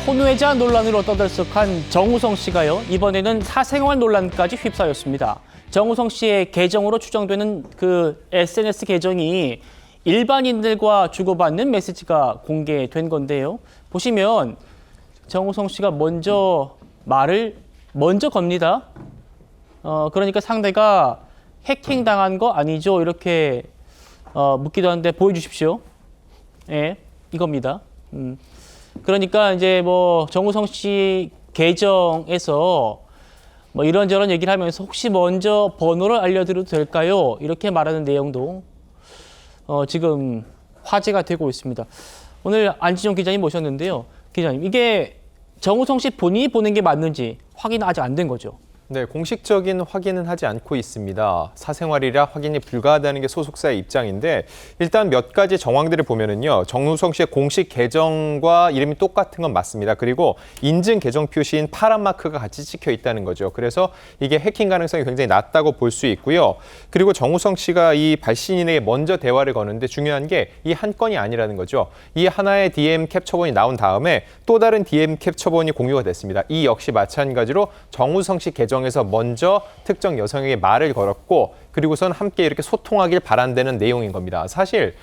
혼외자 논란으로 떠들썩한 정우성 씨가요, 이번에는 사생활 논란까지 휩싸였습니다. 정우성 씨의 계정으로 추정되는 그 SNS 계정이 일반인들과 주고받는 메시지가 공개된 건데요. 보시면 정우성 씨가 말을 먼저 겁니다. 그러니까 상대가 해킹당한 거 아니죠? 이렇게 묻기도 하는데 보여주십시오. 예, 이겁니다. 그러니까 이제 정우성 씨 계정에서 이런저런 얘기를 하면서 혹시 먼저 번호를 알려드려도 될까요? 이렇게 말하는 내용도 지금 화제가 되고 있습니다. 오늘 안진용 기자님 모셨는데요. 기자님, 이게 정우성 씨 본인이 보낸 게 맞는지 확인은 아직 안 된 거죠? 네, 공식적인 확인은 하지 않고 있습니다. 사생활이라 확인이 불가하다는 게 소속사의 입장인데 일단 몇 가지 정황들을 보면은요. 정우성 씨의 공식 계정과 이름이 똑같은 건 맞습니다. 그리고 인증 계정 표시인 파란 마크가 같이 찍혀 있다는 거죠. 그래서 이게 해킹 가능성이 굉장히 낮다고 볼 수 있고요. 그리고 정우성 씨가 이 발신인에게 먼저 대화를 거는데 중요한 게 이 한 건이 아니라는 거죠. 이 하나의 DM 캡처본이 나온 다음에 또 다른 DM 캡처본이 공유가 됐습니다. 이 역시 마찬가지로 정우성 씨 계정에서 먼저 특정 여성에게 말을 걸었고 그리고선 함께 이렇게 소통하길 바란다는 내용인 겁니다. 사실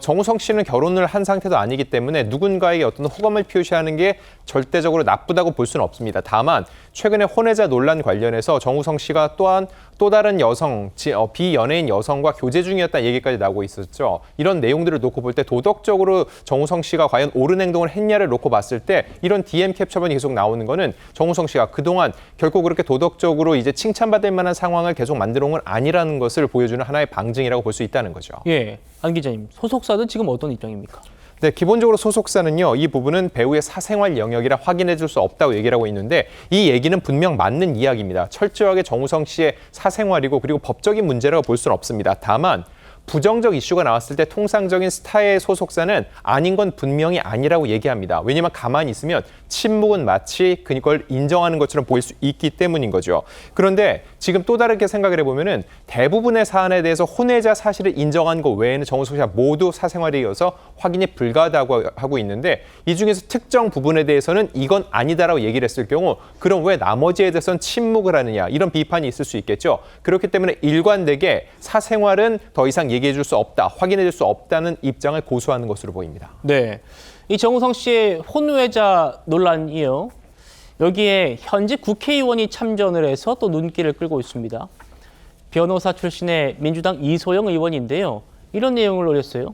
정우성 씨는 결혼을 한 상태도 아니기 때문에 누군가에게 어떤 호감을 표시하는 게 절대적으로 나쁘다고 볼 수는 없습니다. 다만 최근에 혼외자 논란 관련해서 정우성 씨가 또한 또 다른 여성, 비연예인 여성과 교제 중이었다는 얘기까지 나오고 있었죠. 이런 내용들을 놓고 볼 때 도덕적으로 정우성 씨가 과연 옳은 행동을 했냐를 놓고 봤을 때 이런 DM 캡처본이 계속 나오는 거는 정우성 씨가 그동안 결코 그렇게 도덕적으로 이제 칭찬받을 만한 상황을 계속 만들어 온 건 아니라는 것을 보여주는 하나의 방증이라고 볼 수 있다는 거죠. 예, 안 기자님, 소속사는 지금 어떤 입장입니까? 네, 기본적으로 소속사는요, 이 부분은 배우의 사생활 영역이라 확인해 줄 수 없다고 얘기를 하고 있는데 이 얘기는 분명 맞는 이야기입니다. 철저하게 정우성 씨의 사생활이고 그리고 법적인 문제라고 볼 수는 없습니다. 다만 부정적 이슈가 나왔을 때 통상적인 스타의 소속사는 아닌 건 분명히 아니라고 얘기합니다. 왜냐하면 가만히 있으면 침묵은 마치 그걸 인정하는 것처럼 보일 수 있기 때문인 거죠. 그런데 지금 또 다르게 생각을 해보면은 대부분의 사안에 대해서 혼외자 사실을 인정한 것 외에는 정우성 씨가 모두 사생활에 이어서 확인이 불가하다고 하고 있는데 이 중에서 특정 부분에 대해서는 이건 아니다라고 얘기를 했을 경우 그럼 왜 나머지에 대해서는 침묵을 하느냐 이런 비판이 있을 수 있겠죠. 그렇기 때문에 일관되게 사생활은 더 이상 얘기해 줄 수 없다, 확인해 줄 수 없다는 입장을 고수하는 것으로 보입니다. 네, 이 정우성 씨의 혼외자 논란이요. 여기에 현직 국회의원이 참전을 해서 또 눈길을 끌고 있습니다. 변호사 출신의 민주당 이소영 의원인데요. 이런 내용을 올렸어요.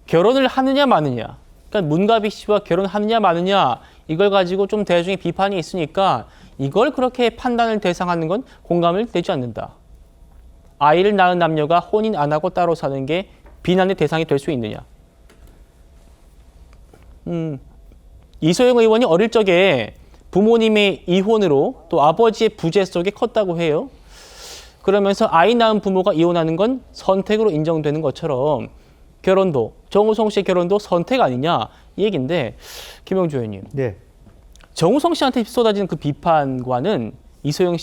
결혼을 하느냐 마느냐. 그러니까 문가비 씨와 결혼하느냐 마느냐 이걸 가지고 좀 대중의 비판이 있으니까 이걸 그렇게 판단을 대상하는 건 공감을 되지 않는다. 아이를 낳은 남녀가 혼인 안 하고 따로 사는 게 비난의 대상이 될 수 있느냐. 이소영 의원이 어릴 적에 부모님의 이혼으로 또 아버지의 부재 속에 컸다고 해요. 그러면서 아이 낳은 부모가 이혼하는 건 선택으로 인정되는 것처럼 결혼도, 정우성 씨의 결혼도 선택 아니냐 이 얘기인데 김영주 의원님. 네. 정우성 씨한테 쏟아지는 그 비판과는 이소영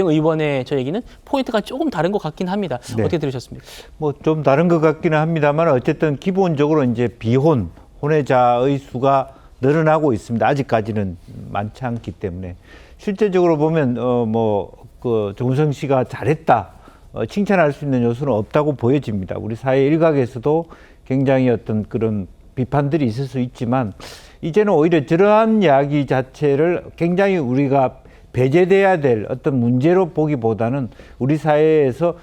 의원의 저 얘기는 포인트가 조금 다른 것 같긴 합니다. 네. 어떻게 들으셨습니까? 뭐 좀 다른 것 같기는 합니다만 어쨌든 기본적으로 이제 혼외자의 수가 늘어나고 있습니다. 아직까지는 많지 않기 때문에 실제적으로 보면 정우성 씨가 잘했다 칭찬할 수 있는 요소는 없다고 보여집니다. 우리 사회 일각에서도 굉장히 어떤 그런 비판들이 있을 수 있지만 이제는 오히려 저러한 이야기 자체를 굉장히 우리가 배제돼야 될 어떤 문제로 보기보다는 우리 사회에서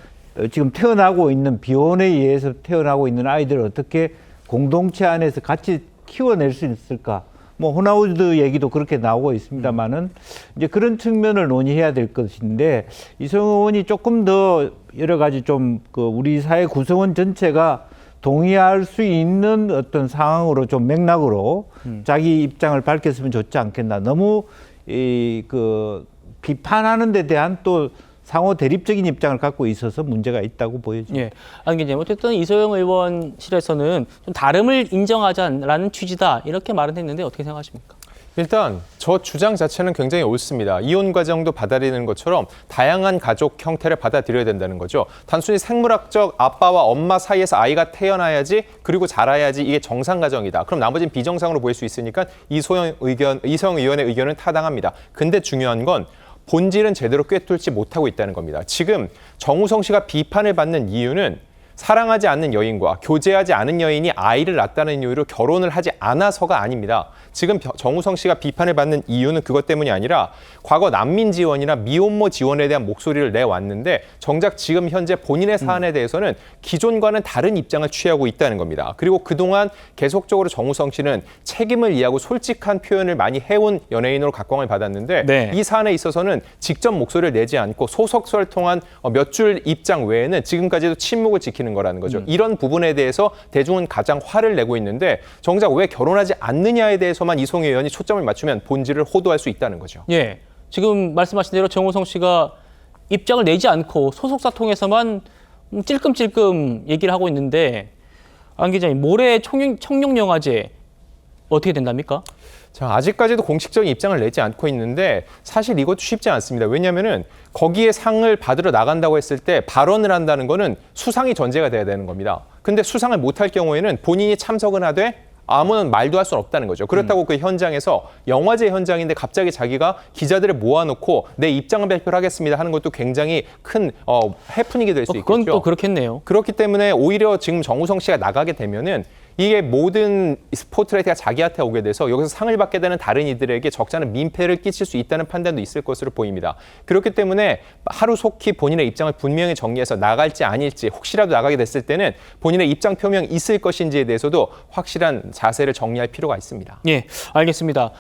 지금 태어나고 있는 비혼에 의해서 태어나고 있는 아이들을 어떻게 공동체 안에서 같이 키워낼 수 있을까? 호나우드 얘기도 그렇게 나오고 있습니다만은 이제 그런 측면을 논의해야 될 것인데 이소영 의원이 조금 더 여러 가지 우리 사회 구성원 전체가 동의할 수 있는 어떤 상황으로 좀 맥락으로 자기 입장을 밝혔으면 좋지 않겠나. 너무 비판하는 데 대한 또 상호 대립적인 입장을 갖고 있어서 문제가 있다고 보여집니다. 예, 안 기자님, 어쨌든 이소영 의원실에서는 좀 다름을 인정하자라는 취지다 이렇게 말은 했는데 어떻게 생각하십니까? 일단 저 주장 자체는 굉장히 옳습니다. 이혼 과정도 받아들이는 것처럼 다양한 가족 형태를 받아들여야 된다는 거죠. 단순히 생물학적 아빠와 엄마 사이에서 아이가 태어나야지 그리고 자라야지 이게 정상 가정이다. 그럼 나머지는 비정상으로 보일 수 있으니까 이소영 의원의 의견은 타당합니다. 근데 중요한 건 본질은 제대로 꿰뚫지 못하고 있다는 겁니다. 지금 정우성 씨가 비판을 받는 이유는 사랑하지 않는 여인과 교제하지 않은 여인이 아이를 낳았다는 이유로 결혼을 하지 않아서가 아닙니다. 지금 정우성 씨가 비판을 받는 이유는 그것 때문이 아니라 과거 난민 지원이나 미혼모 지원에 대한 목소리를 내왔는데 정작 지금 현재 본인의 사안에 대해서는 기존과는 다른 입장을 취하고 있다는 겁니다. 그리고 그동안 계속적으로 정우성 씨는 책임을 이해하고 솔직한 표현을 많이 해온 연예인으로 각광을 받았는데 네. 이 사안에 있어서는 직접 목소리를 내지 않고 소속설 통한 몇 줄 입장 외에는 지금까지도 침묵을 지키는 거라는 거죠. 이런 부분에 대해서 대중은 가장 화를 내고 있는데 정작 왜 결혼하지 않느냐에 대해서만 이송희 의원이 초점을 맞추면 본질을 호도할 수 있다는 거죠. 예, 지금 말씀하신 대로 정우성 씨가 입장을 내지 않고 소속사 통해서만 찔끔찔끔 얘기를 하고 있는데 안 기자님, 모레 청룡영화제 어떻게 된답니까? 자, 아직까지도 공식적인 입장을 내지 않고 있는데 사실 이것도 쉽지 않습니다. 왜냐하면은 거기에 상을 받으러 나간다고 했을 때 발언을 한다는 거는 수상이 전제가 돼야 되는 겁니다. 근데 수상을 못할 경우에는 본인이 참석은 하되 아무런 말도 할 수는 없다는 거죠. 그렇다고 그 현장에서 영화제 현장인데 갑자기 자기가 기자들을 모아놓고 내 입장을 발표를 하겠습니다 하는 것도 굉장히 큰 해프닝이 될 수 있겠죠. 그건 또 그렇겠네요. 그렇기 때문에 오히려 지금 정우성 씨가 나가게 되면은 이게 모든 스포트라이트가 자기한테 오게 돼서 여기서 상을 받게 되는 다른 이들에게 적잖은 민폐를 끼칠 수 있다는 판단도 있을 것으로 보입니다. 그렇기 때문에 하루속히 본인의 입장을 분명히 정리해서 나갈지 아닐지 혹시라도 나가게 됐을 때는 본인의 입장 표명이 있을 것인지에 대해서도 확실한 자세를 정리할 필요가 있습니다. 예, 알겠습니다.